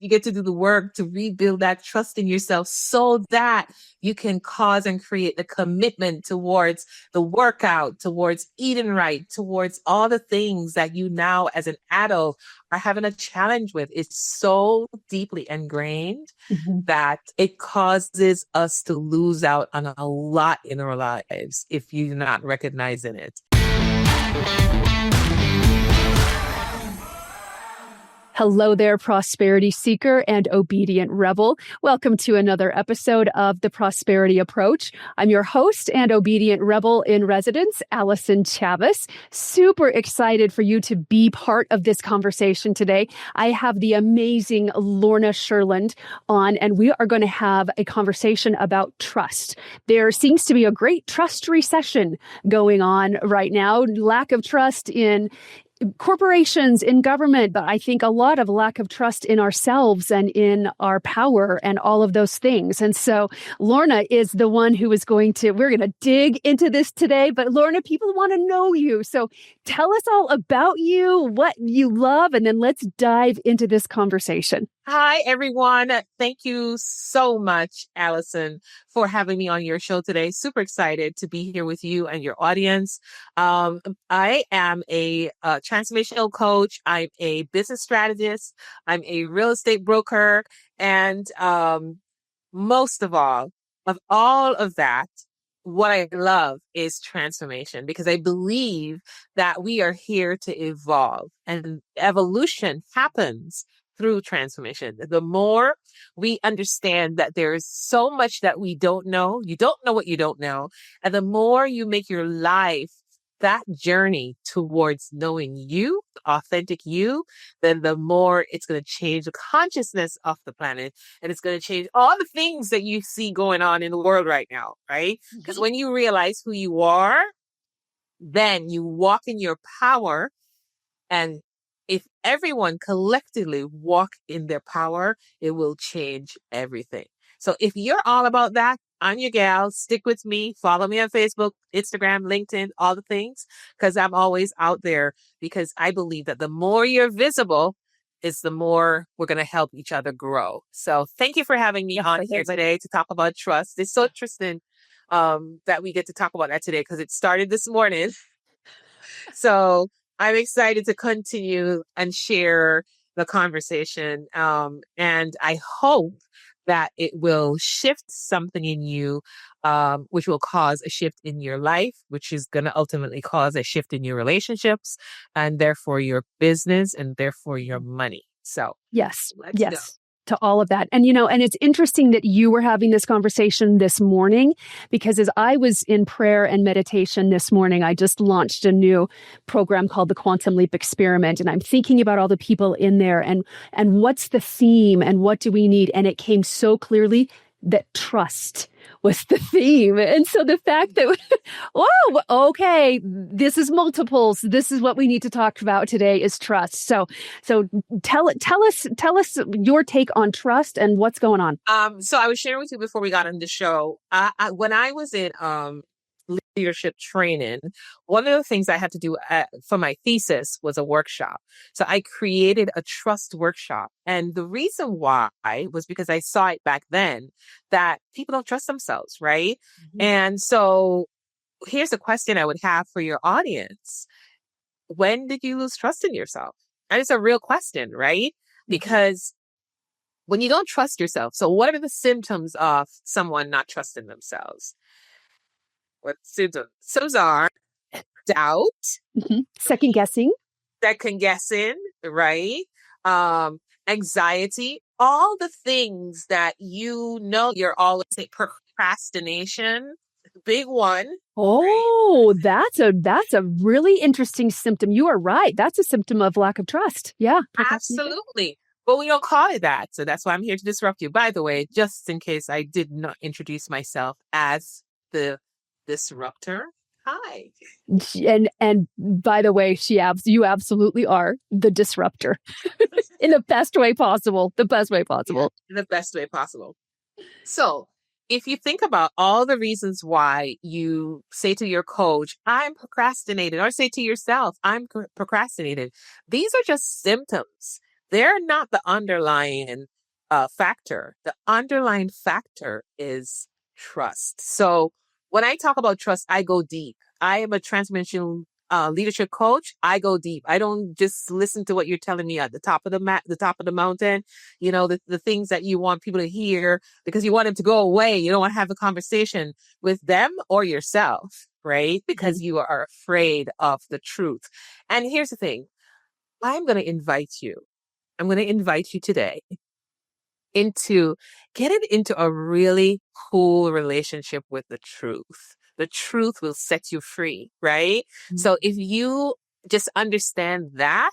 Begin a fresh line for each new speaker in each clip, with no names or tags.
You get to do the work to rebuild that trust in yourself so that you can cause and create the commitment towards the workout, towards eating right, towards all the things that you now as an adult are having a challenge with. It's so deeply ingrained
Mhm.
that it causes us to lose out on a lot in our lives if you're not recognizing it.
Hello there, prosperity seeker and obedient rebel. Welcome to another episode of The Prosperity Approach. I'm your host and obedient rebel in residence, Allyson Chavez. Super excited for you to be part of this conversation today. I have the amazing Lorna Sherland on, and we are going to have a conversation about trust. There seems to be a great trust recession going on right now. Lack of trust in corporations, in government, but I think a lot of lack of trust in ourselves and in our power and all of those things. And so Lorna is the one who is we're going to dig into this today. But Lorna, people want to know you. So tell us all about you, what you love, and then let's dive into this conversation.
Hi, everyone. Thank you so much, Allyson, for having me on your show today. Super excited to be here with you and your audience. I am a transformational coach. I'm a business strategist. I'm a real estate broker. And most of all of that, what I love is transformation because I believe that we are here to evolve and evolution happens through transformation. The more we understand that there is so much that we don't know, you don't know what you don't know. And the more you make your life that journey towards knowing you, authentic you, then the more it's going to change the consciousness of the planet. And it's going to change all the things that you see going on in the world right now, right? Because when you realize who you are, then you walk in your power. And if everyone collectively walk in their power, it will change everything. So if you're all about that, I'm your gal. Stick with me. Follow me on Facebook, Instagram, LinkedIn, all the things, because I'm always out there because I believe that the more you're visible is the more we're going to help each other grow. So thank you for having me on here today to talk about trust. It's so interesting that we get to talk about that today because it started this morning. So I'm excited to continue and share the conversation. And I hope that it will shift something in you, which will cause a shift in your life, which is going to ultimately cause a shift in your relationships and therefore your business and therefore your money. So
yes.
Let's go.
To all of that. And, and it's interesting that you were having this conversation this morning, because as I was in prayer and meditation this morning, I just launched a new program called the Quantum Leap Experiment. And I'm thinking about all the people in there and what's the theme and what do we need? And it came so clearly that trust was the theme. And so the fact that, whoa, okay, this is multiples. This is what we need to talk about today is trust. So tell us your take on trust and what's going on.
So I was sharing with you before we got on the show, when I was in, leadership training, one of the things I had to do for my thesis was a workshop. So I created a trust workshop. And the reason why was because I saw it back then that people don't trust themselves, right? Mm-hmm. And so here's a question I would have for your audience. When did you lose trust in yourself? And it's a real question, right? Because when you don't trust yourself, so what are the symptoms of someone not trusting themselves? What symptoms are doubt,
second guessing,
right? Anxiety, all the things that you're always saying. Procrastination, big one.
Oh, that's a really interesting symptom. You are right. That's a symptom of lack of trust. Yeah,
absolutely. But we don't call it that. So that's why I'm here to disrupt you. By the way, just in case I did not introduce myself as the disruptor. Hi.
And by the way, you absolutely are the disruptor in the best way possible. The best way possible.
Yeah, the best way possible. So if you think about all the reasons why you say to your coach, I'm procrastinating, or say to yourself, I'm procrastinating, these are just symptoms they're not the underlying factor. The underlying factor is trust. So when I talk about trust, I go deep. I am a transformational leadership coach. I go deep. I don't just listen to what you're telling me at the top of the top of the mountain. The things that you want people to hear because you want them to go away. You don't want to have a conversation with them or yourself, right? Because you are afraid of the truth. And here's the thing. I'm going to invite you. I'm going to invite you today into getting into a really cool relationship with the truth. The truth will set you free, right? So if you just understand that,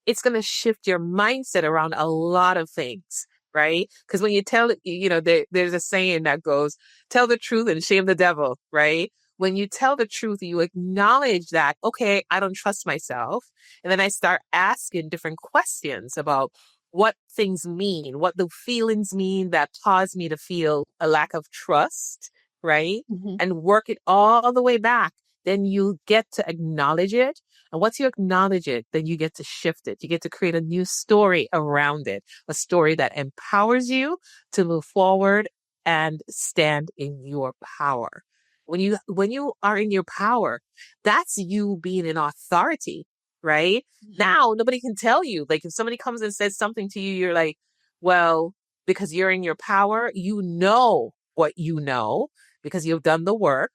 it's going to shift your mindset around a lot of things, right? Because when you tell it, there's a saying that goes, tell the truth and shame the devil, right? When you tell the truth, you acknowledge that, okay, I don't trust myself. And then I start asking different questions about what things mean, what the feelings mean that cause me to feel a lack of trust, right? And work it all the way back. Then you get to acknowledge it. And once you acknowledge it, then you get to shift it. You get to create a new story around it, a story that empowers you to move forward and stand in your power. When you are in your power, that's you being in authority, right? Now, nobody can tell you. Like if somebody comes and says something to you, you're like, well, because you're in your power, you know what you know because you've done the work,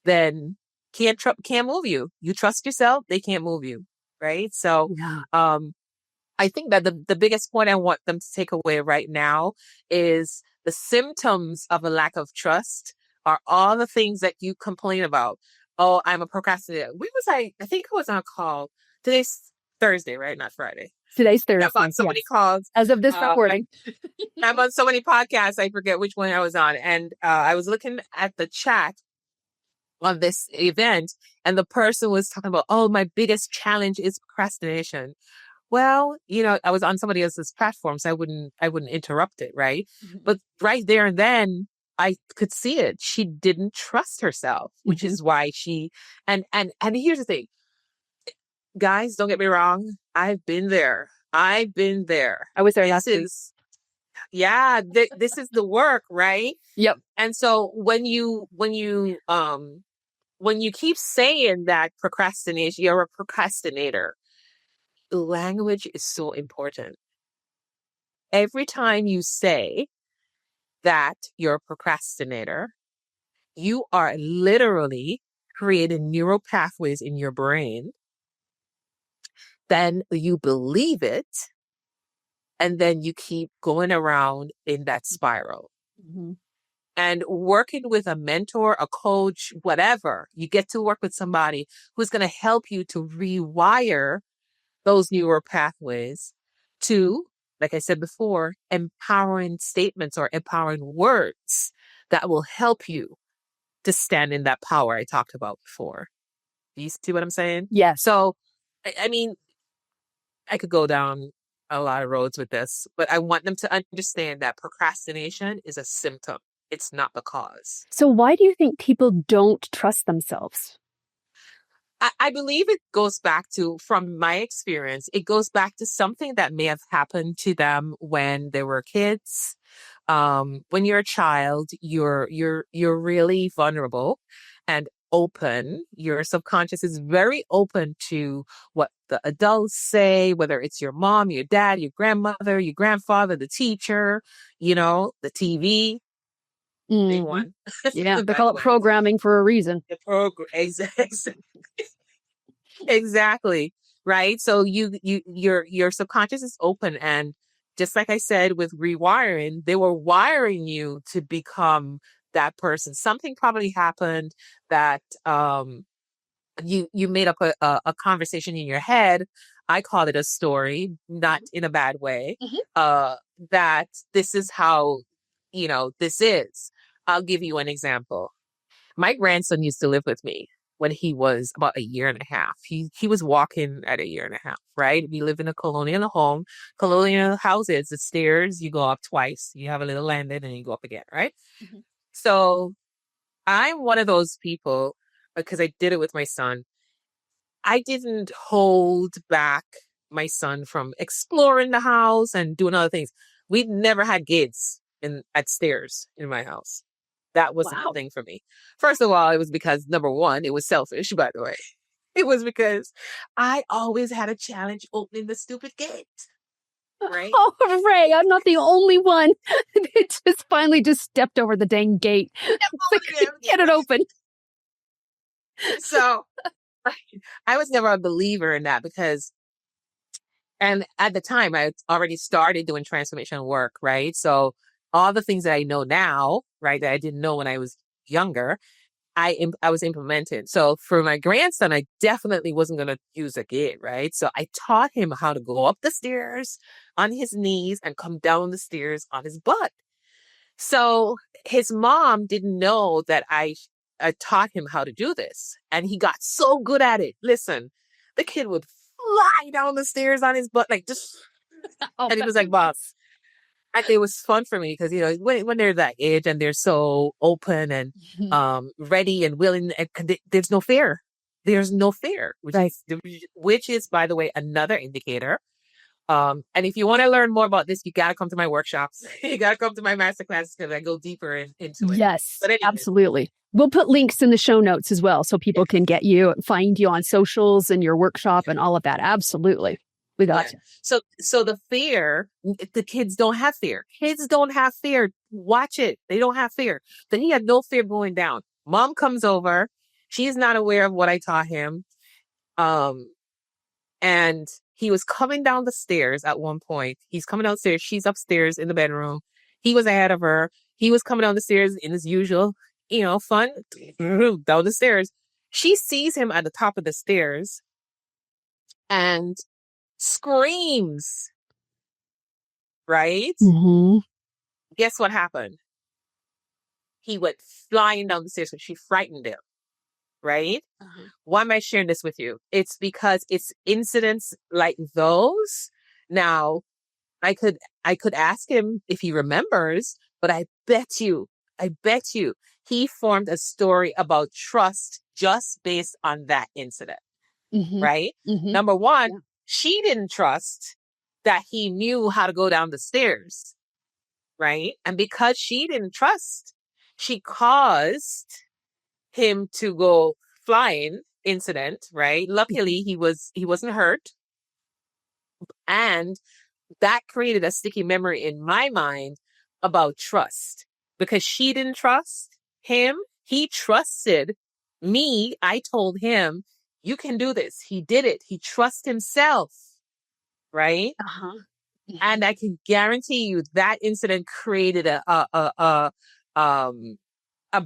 then can't move you. You trust yourself, they can't move you, right? So, I think that the biggest point I want them to take away right now is the symptoms of a lack of trust are all the things that you complain about. Oh, I'm a procrastinator. I think it was on a call. Today's Thursday, right? Not Friday.
Today's Thursday.
I'm on so many calls.
As of this recording.
I'm on so many podcasts, I forget which one I was on. And I was looking at the chat on this event, and the person was talking about, oh, my biggest challenge is procrastination. Well, I was on somebody else's platform, so I wouldn't interrupt it, right? But right there and then, I could see it. She didn't trust herself, which is why and here's the thing, guys, don't get me wrong. I've been there. I was there last week. This is the work, right?
Yep.
And so when you keep saying that procrastination, you're a procrastinator, language is so important. Every time you say that you're a procrastinator, you are literally creating neural pathways in your brain. Then you believe it, and then you keep going around in that spiral. And working with a mentor, a coach, whatever, you get to work with somebody who's going to help you to rewire those neural pathways to, like I said before, empowering statements or empowering words that will help you to stand in that power I talked about before. Do you see what I'm saying?
Yes.
So, I mean, I could go down a lot of roads with this, but I want them to understand that procrastination is a symptom. It's not the cause.
So why do you think people don't trust themselves?
I believe it goes back to, from my experience, it goes back to something that may have happened to them when they were kids. When you're a child, you're really vulnerable and open. Your subconscious is very open to what the adults say, whether it's your mom, your dad, your grandmother, your grandfather, the teacher, the TV. Big one.
Yeah, they call it programming for a reason.
The program, exactly. Right. So your subconscious is open, and just like I said with rewiring, they were wiring you to become that person. Something probably happened that you made up a conversation in your head. I call it a story, not in a bad way. That this is how this is. I'll give you an example. My grandson used to live with me when he was about a year and a half. He was walking at a year and a half, right? We live in a colonial home. Colonial houses, the stairs, you go up twice. You have a little landing and you go up again, right? So I'm one of those people, because I did it with my son. I didn't hold back my son from exploring the house and doing other things. We never had gates at stairs in my house. That wasn't a thing for me. First of all, it was because, number one, it was selfish, by the way. It was because I always had a challenge opening the stupid gate. Right?
Oh, hooray. I'm not the only one that just finally just stepped over the dang gate. Get it open.
So I was never a believer in that because, and at the time I already started doing transformational work, right? So all the things that I know now, right, that I didn't know when I was younger, I was implementing. So for my grandson, I definitely wasn't going to use a gate, right? So I taught him how to go up the stairs on his knees and come down the stairs on his butt. So his mom didn't know that I taught him how to do this. And he got so good at it. Listen, the kid would fly down the stairs on his butt, like just, and he was like, boss. And it was fun for me because, you know, when they're that age and they're so open and ready and willing, and there's no fear. There's no fear, which is, by the way, another indicator. And if you want to learn more about this, you got to come to my workshops. You got to come to my masterclasses because I go deeper into it.
Yes,
but anyway.
Absolutely. We'll put links in the show notes as well so people can get you, find you on socials and your workshop and all of that. Absolutely. We got you.
So the fear, the kids don't have fear. Kids don't have fear. Watch it. They don't have fear. Then he had no fear going down. Mom comes over. She's not aware of what I taught him. And he was coming down the stairs at one point. He's coming downstairs. She's upstairs in the bedroom. He was ahead of her. He was coming down the stairs in his usual, you know, fun, down the stairs. She sees him at the top of the stairs and screams, right?
Mm-hmm.
Guess what happened? He went flying down the stairs because she frightened him, right? Uh-huh. Why am I sharing this with you? It's because it's incidents like those. Now, I could ask him if he remembers, but I bet you, he formed a story about trust just based on that incident, right? Mm-hmm. Number one, she didn't trust that he knew how to go down the stairs, right? And because she didn't trust, she caused him to go flying incident, right? Luckily, he wasn't hurt. And that created a sticky memory in my mind about trust because she didn't trust him. He trusted me. I told him, you can do this. He did it. He trusts himself. Right. Uh-huh. And I can guarantee you that incident created a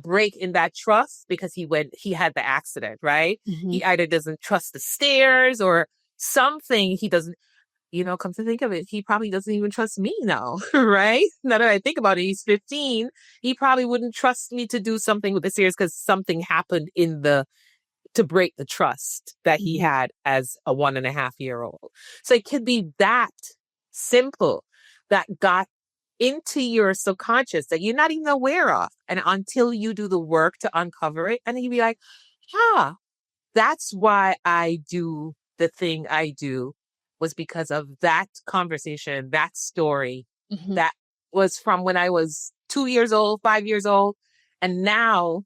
break in that trust because he had the accident, right? Mm-hmm. He either doesn't trust the stairs or something. He doesn't, you know, come to think of it, he probably doesn't even trust me now, right? Now that I think about it, he's 15. He probably wouldn't trust me to do something with the stairs because something happened to break the trust that he had as a 1.5-year-old. So it could be that simple that got into your subconscious that you're not even aware of. And until you do the work to uncover it, and you'd be like, that's why I do the thing I do, was because of that conversation, that story that was from when I was 2 years old, 5 years old. And now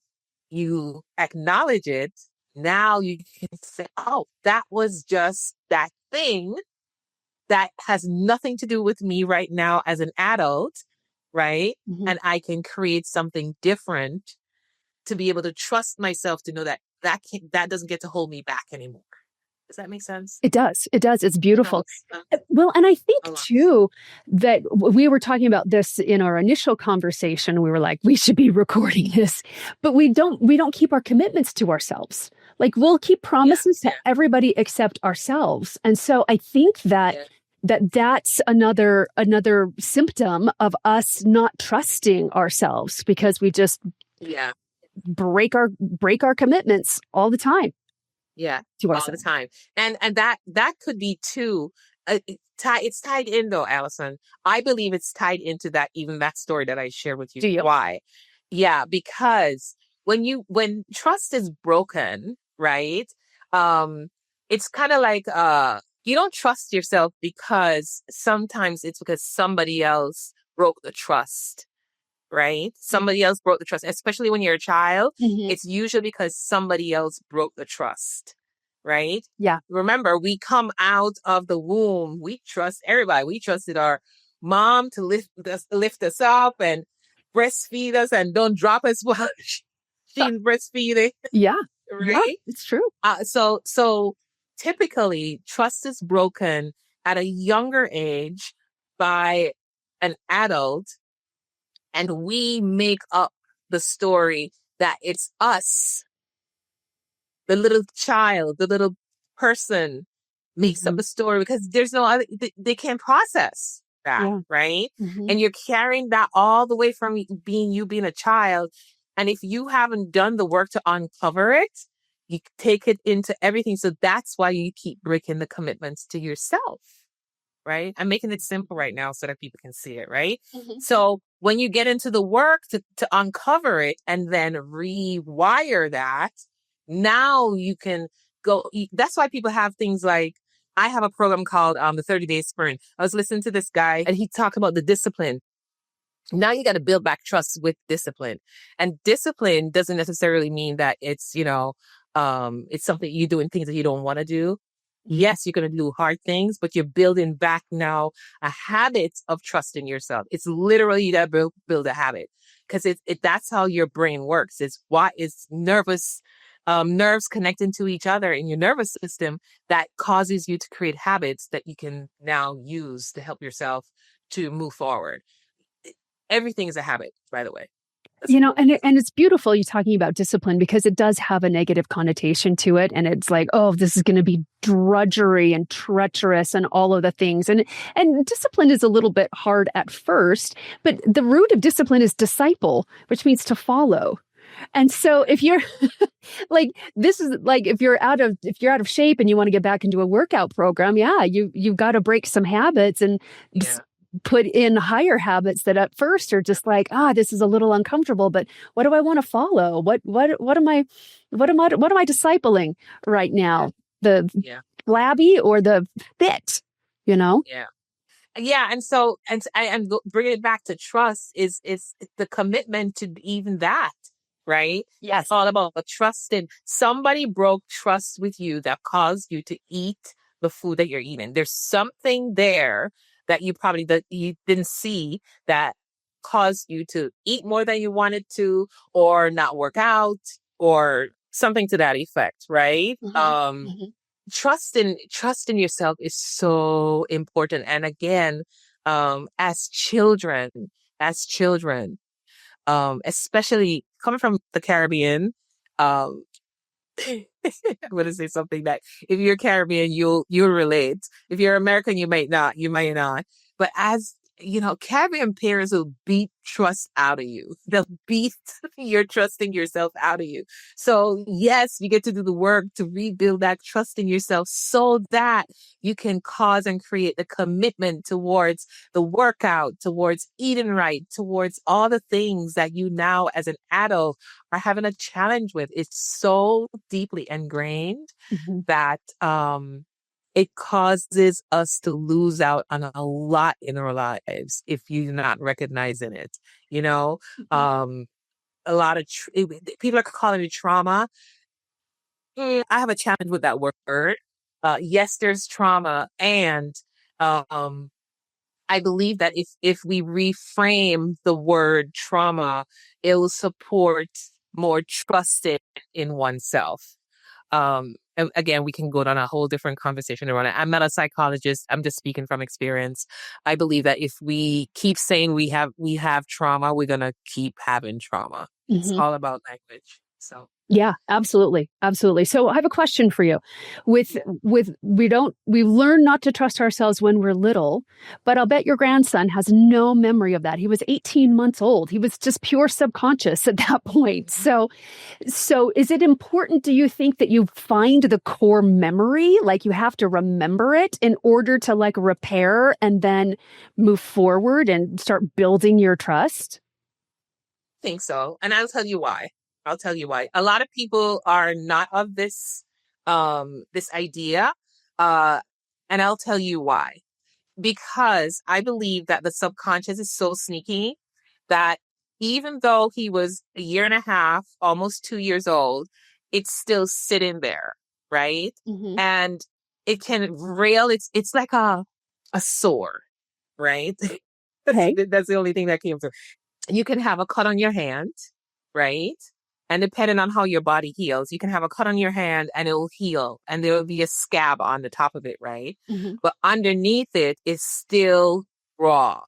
you acknowledge it. Now you can say, oh, that was just that thing that has nothing to do with me right now as an adult, right? Mm-hmm. And I can create something different to be able to trust myself to know that doesn't get to hold me back anymore. Does that make sense?
It does. It does. It's beautiful. Well, and I think too that we were talking about this in our initial conversation. We were like, we should be recording this, but we don't keep our commitments to ourselves. Like we'll keep promises to everybody except ourselves. And so I think that's another symptom of us not trusting ourselves because we just break our commitments all the time.
Yeah, all the time. And that could be too, it's tied in though, Allyson. I believe it's tied into that story that I shared with you.
Do you?
Why? Yeah, because when trust is broken, right? It's kind of like you don't trust yourself because sometimes it's because somebody else broke the trust, right? Somebody else broke the trust, especially when you're a child.
Mm-hmm.
It's usually because somebody else broke the trust, right?
Yeah.
Remember, we come out of the womb. We trust everybody. We trusted our mom to lift us up and breastfeed us and don't drop us while she's breastfeeding,
Yeah. Yeah.
right?
It's true.
So typically trust is broken at a younger age by an adult, and we make up the story that it's us, the little child, the little person makes up
Mm-hmm.
the story because there's no other, they can't process that,
Yeah.
right?
Mm-hmm.
And you're carrying that all the way from being a child. And if you haven't done the work to uncover it, you take it into everything. So that's why you keep breaking the commitments to yourself, right? I'm making it simple right now so that people can see it, right?
Mm-hmm.
So when you get into the work to uncover it and then rewire that, now you can go. That's why people have things like, I have a program called the 30-day sprint. I was listening to this guy and he talked about the discipline. Now you got to build back trust with discipline. And discipline doesn't necessarily mean that it's, it's something you're doing things that you don't want to do. Yes, you're going to do hard things, but you're building back now a habit of trusting yourself. It's literally, you got to build a habit because that's how your brain works. It's nerves connecting to each other in your nervous system that causes you to create habits that you can now use to help yourself to move forward. Everything is a habit, by the way.
And it's beautiful you talking about discipline because it does have a negative connotation to it. And it's like, oh, this is going to be drudgery and treacherous and all of the things. And discipline is a little bit hard at first, but the root of discipline is disciple, which means to follow. And so if you're like, this is like, if you're out of shape and you want to get back into a workout program, yeah, you've got to break some habits and
Yeah.
put in higher habits that at first are just like, this is a little uncomfortable, but what do I want to follow? What am I discipling right now? The
Yeah.
flabby or the fit, you know?
Yeah. Yeah. And bringing it back to trust is the commitment to even that, right? It's
Yes.
all about the trust in somebody broke trust with you that caused you to eat the food that you're eating. There's something there that you didn't see that caused you to eat more than you wanted to, or not work out, or something to that effect, right?
Mm-hmm. Mm-hmm.
Trust in yourself is so important. And again, as children, especially coming from the Caribbean, um, I'm going to say something that if you're Caribbean, you'll relate. If you're American, you might not. You might not. But as you know, Caribbean parents will beat trust out of you. They'll beat your trusting yourself out of you. So yes, you get to do the work to rebuild that trust in yourself so that you can cause and create the commitment towards the workout, towards eating right, towards all the things that you now as an adult are having a challenge with. It's so deeply ingrained
Mm-hmm.
that it causes us to lose out on a lot in our lives if you're not recognizing it. You know,
Mm-hmm.
um, a lot of people are calling it trauma. I have a challenge with that word. Yes, there's trauma, and um, I believe that if we reframe the word trauma, it will support more trust in oneself. And again, we can go down a whole different conversation around it. I'm not a psychologist. I'm just speaking from experience. I believe that if we keep saying we have trauma, we're gonna keep having trauma. It's
Mm-hmm.
all about language. So
Yeah, absolutely. Absolutely. So I have a question for you. With
yeah.
with we learn not to trust ourselves when we're little, but I'll bet your grandson has no memory of that. He was 18 months old. He was just pure subconscious at that point.
Mhm.
So is it important, do you think, that you find the core memory? Like you have to remember it in order to like repair and then move forward and start building your trust?
Think so. And I'll tell you why. I'll tell you why. A lot of people are not of this idea. Uh And I'll tell you why. Because I believe that the subconscious is so sneaky that even though he was a year and a half, almost 2 years old, it's still sitting there, right?
Mm-hmm.
And it can rail. It's like a sore, right?
Okay.
That's the only thing that came through. You can have a cut on your hand, right? And depending on how your body heals, you can have a cut on your hand and it will heal and there will be a scab on the top of it, right?
Mm-hmm.
But underneath it is still raw,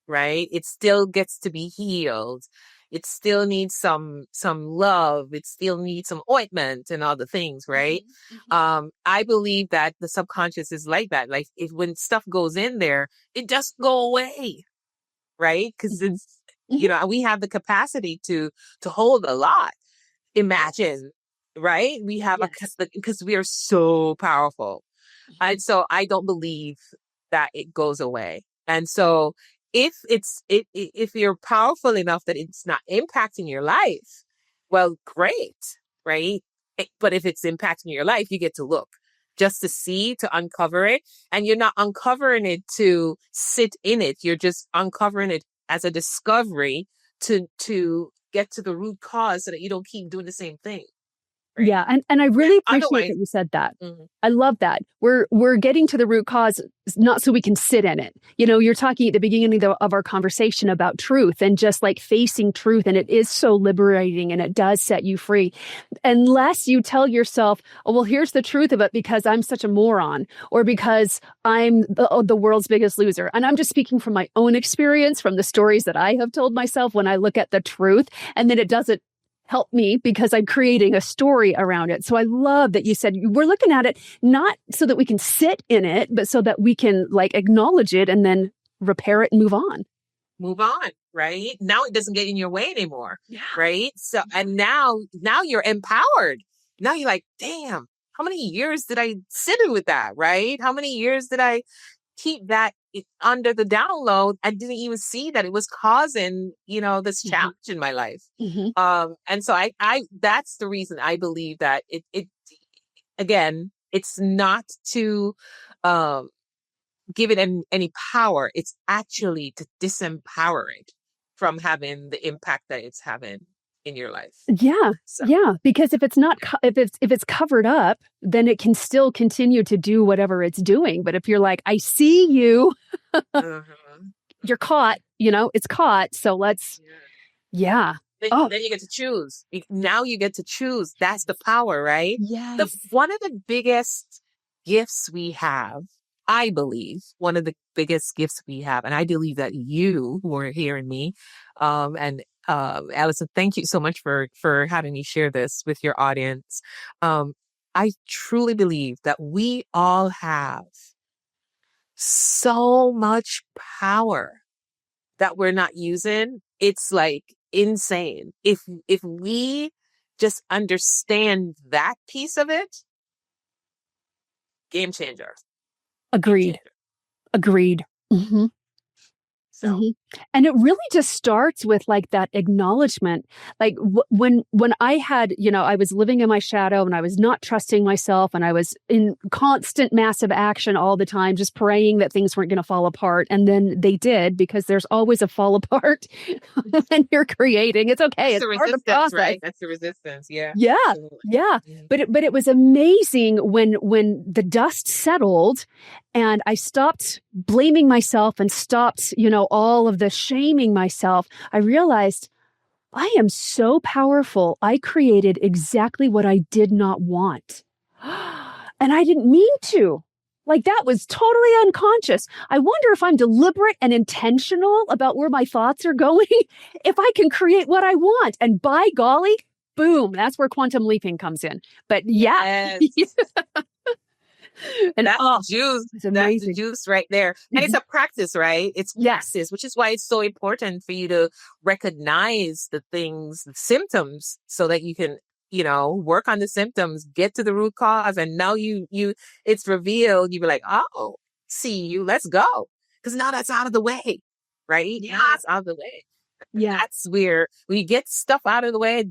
right? It still gets to be healed. It still needs some love. It still needs some ointment and all the things, right? I believe that the subconscious is like that. Like if when stuff goes in there, it just go away, right? Because
Mm-hmm.
it's
Mm-hmm.
we have the capacity to hold a lot. Imagine, right? We have
Yes.
because we are so powerful.
Mm-hmm.
And so I don't believe that it goes away. And so if you're powerful enough that it's not impacting your life, well, great, right? But if it's impacting your life, you get to look just to see, to uncover it. And you're not uncovering it to sit in it. You're just uncovering it as a discovery to get to the root cause so that you don't keep doing the same thing. Right.
Yeah, and I really appreciate
Otherwise,
that you said that.
mhm.
I love that. We're getting to the root cause not so we can sit in it. You know, you're talking at the beginning of our conversation about truth and just like facing truth, and it is so liberating and it does set you free. Unless you tell yourself, "Oh, well, here's the truth of it because I'm such a moron or because I'm the world's biggest loser." And I'm just speaking from my own experience, from the stories that I have told myself when I look at the truth, and then it doesn't help me because I'm creating a story around it. So I love that you said we're looking at it not so that we can sit in it, but so that we can like acknowledge it and then repair it and move on.
Move on, right? Now it doesn't get in your way anymore,
Yeah.
right? So, and now you're empowered. Now you're like, damn, how many years did I sit in with that, right? How many years did I keep that under the download? I didn't even see that it was causing, this
Mm-hmm.
challenge in my life.
Mm-hmm.
And so I that's the reason I believe that it again, it's not to, um, give it any power. It's actually to disempower it from having the impact that it's having in your life.
Yeah.
So,
Yeah, because if it's not if it's covered up, then it can still continue to do whatever it's doing. But if you're like, I see you,
mhm.
you're caught, it's caught. So let's
Yeah.
yeah.
Then,
Oh,
then you get to choose. Now you get to choose. That's the power, right? The
yes.
one of the biggest gifts we have, I believe, one of the biggest gifts we have, and I believe that you who are hearing me, and Allyson, thank you so much for having me share this with your audience. Um, I truly believe that we all have so much power that we're not using. It's like insane. If we just understand that piece of it, game changer. Game
Agreed.
changer.
Agreed. Mhm.
So
Mhm. And it really just starts with like that acknowledgement. Like when I had, I was living in my shadow and I was not trusting myself and I was in constant massive action all the time, just praying that things weren't going to fall apart. And then they did because there's always a fall apart when you're creating. It's okay.
that's
It's
the
part of the
resistance,
process.
right? That's the resistance. Yeah,
Yeah.
absolutely.
Yeah.
Mhm.
But it was amazing when the dust settled and I stopped blaming myself and stopped, all of the shaming myself. I realized I am so powerful. I created exactly what I did not want. And I didn't mean to. Like that was totally unconscious. I wonder if I'm deliberate and intentional about where my thoughts are going, if I can create what I want. And by golly, boom, that's where quantum leaping comes in. But yeah,
Yes.
and
That's the
oh,
juice.
it's
That's the
amazing.
juice right there. And it's
Mhm.
a practice, right? It's
Yes.
practice, which is why it's so important for you to recognize the things, the symptoms, so that you can, work on the symptoms, get to the root cause. And now it's revealed. You be like, oh, see you, let's go. Because now that's out of the way, right? Now
Yeah.
it's out of the way.
Yeah.
That's where, when you get stuff out of the way,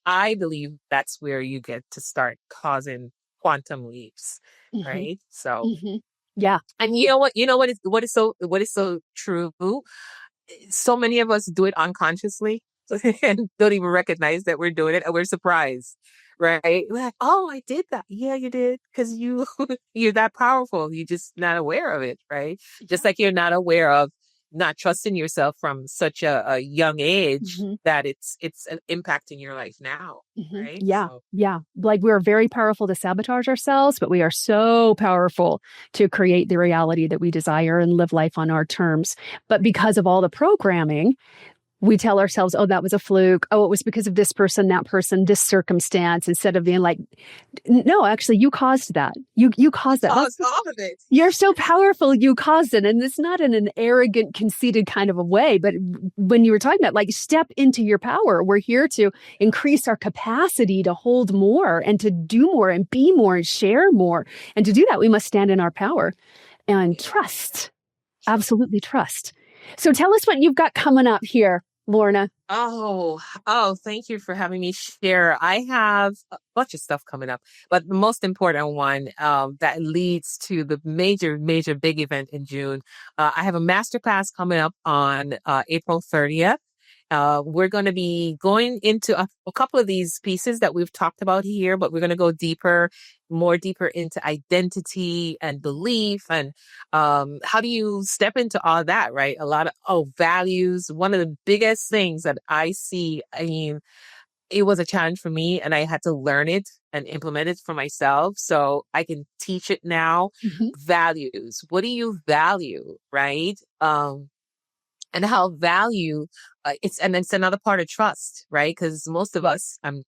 I believe that's where you get to start causing quantum leaps,
Hmm.
right? So,
Hmm. Yeah.
And what is so true? So many of us do it unconsciously and don't even recognize that we're doing it, and we're surprised, right? We're like, oh, I did that. Yeah, you did, because you're that powerful. You're just not aware of it, right? Just like you're not aware of not trusting yourself from such a young age that it's impacting your life now, right?
Yeah.
So
Yeah. Like we're very powerful to sabotage ourselves, but we are so powerful to create the reality that we desire and live life on our terms. But because of all the programming, we tell ourselves, oh, that was a fluke. Oh, it was because of this person, that person, this circumstance, instead of being like, no, actually, you caused that. You caused that.
caused all of it.
You're so powerful, you caused it. And it's not in an arrogant, conceited kind of a way. But when you were talking about like step into your power, we're here to increase our capacity to hold more and to do more and be more and share more. And to do that, we must stand in our power and trust. Absolutely trust. So tell us what you've got coming up here, Lorna.
Thank you for having me share. I have a bunch of stuff coming up, but the most important one that leads to the major, major big event in June. I have a masterclass coming up on April 30th. We're going to be going into a couple of these pieces that we've talked about here, but we're going to go more deeper into identity and belief and how do you step into all that, right? A lot of values. One of the biggest things that I see, I mean, it was a challenge for me and I had to learn it and implement it for myself so I can teach it now. Values. What do you value, right? And how value it's another part of trust, right? Because most of us, I'm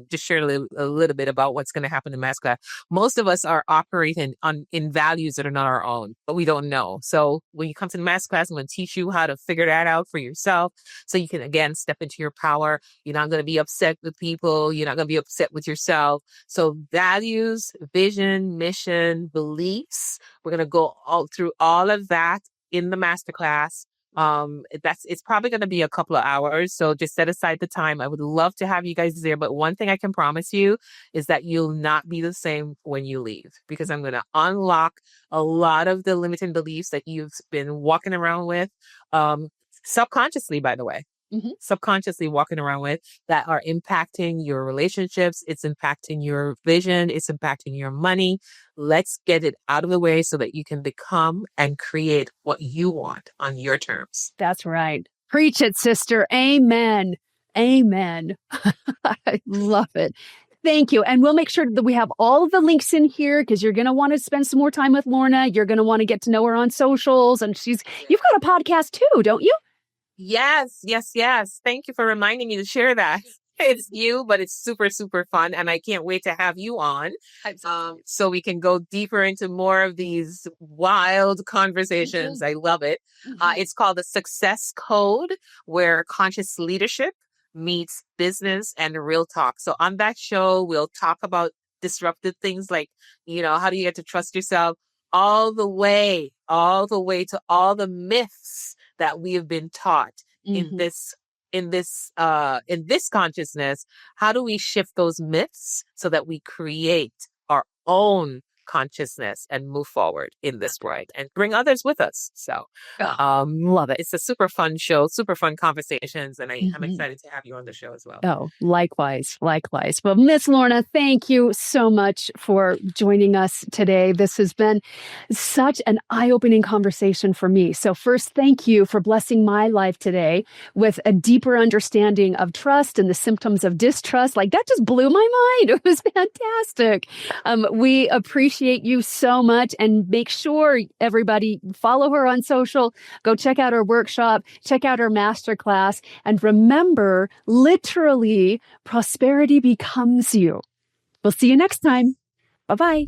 just sharing a little bit about what's going to happen in mass class. Most of us are operating in values that are not our own, but we don't know. So when you come to the mass class, I'm going to teach you how to figure that out for yourself, so you can again step into your power. You're not going to be upset with people. You're not going to be upset with yourself. So values, vision, mission, beliefs. We're going to go all through all of that in the masterclass. It's probably going to be a couple of hours. So just set aside the time. I would love to have you guys there. But one thing I can promise you is that you'll not be the same when you leave, because I'm going to unlock a lot of the limiting beliefs that you've been walking around with, subconsciously, by the way. Subconsciously walking around with, that are impacting your relationships. It's impacting your vision. It's impacting your money. Let's get it out of the way so that you can become and create what you want on your terms.
That's right. Preach it, sister. Amen. Amen. I love it. Thank you. And we'll make sure that we have all of the links in here, because you're going to want to spend some more time with Lorna. You're going to want to get to know her on socials. And you've got a podcast too, don't you?
Yes. Thank you for reminding me to share that. It's new, but it's super, super fun. And I can't wait to have you on so we can go deeper into more of these wild conversations. I love it. It's called the Success Code, where conscious leadership meets business and real talk. So on that show, we'll talk about disruptive things like, how do you get to trust yourself, all the way to all the myths that we have been taught in this consciousness. How do we shift those myths so that we create our own consciousness and move forward in this world and bring others with us? So love it. It's a super fun show, super fun conversations, and I'm excited to have you on the show as well.
Oh, likewise. Well, Miss Lorna, thank you so much for joining us today. This has been such an eye-opening conversation for me. So first, thank you for blessing my life today with a deeper understanding of trust and the symptoms of distrust. Like, that just blew my mind. It was fantastic. We appreciate you so much, and make sure everybody follow her on social, go check out her workshop, check out her masterclass, and remember, literally, prosperity becomes you. We'll see you next time. Bye-bye.